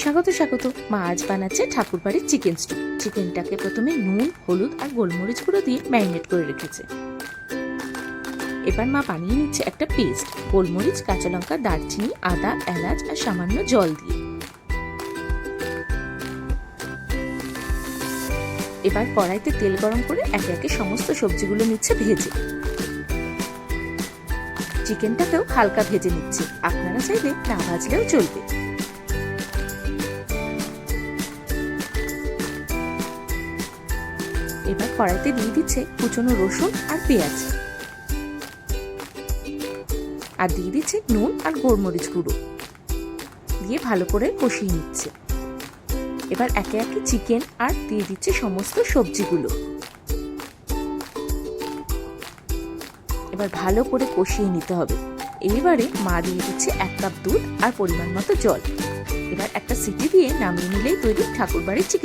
স্বাগত স্বাগত। মা আজ বানাচ্ছে ঠাকুরবাড়ির চিকেন স্টু। চিকেনটাকে প্রথমে নুন, হলুদ আর গোলমরিচ গুঁড়ো দিয়ে ম্যারিনেট করে রেখেছে। এবার মা বানিয়ে নিচ্ছে একটা পেস্ট, গোলমরিচ, কাঁচা লঙ্কা, দারচিনি, আদা, এলাচ আর সামান্য জল দিয়ে। এবার কড়াইতে তেল গরম করে একে একে সমস্ত সবজিগুলো নিচ্ছে ভেজে। চিকেনটাকেও হালকা ভেজে নিচ্ছে, আপনারা চাইলে না ভাজলেও চলবে। এবার কড়াইতে দিয়ে দিচ্ছে কুচনো রসুন আর পেঁয়াজ, আর দিয়ে দিচ্ছে নুন আর গোলমরিচ গুঁড়ো দিয়ে ভালো করে কষিয়ে নিচ্ছে। এবার একে একে চিকেন আর দিয়ে দিচ্ছে সমস্ত সবজিগুলো। এবার ভালো করে কষিয়ে নিতে হবে। এইবারে মা দিয়ে দিচ্ছে 1 কাপ দুধ আর পরিমাণ মতো জল। এবার একটা সিটি দিয়ে নামিয়ে নিলেই তৈরি ঠাকুরবাড়ির চিকেন।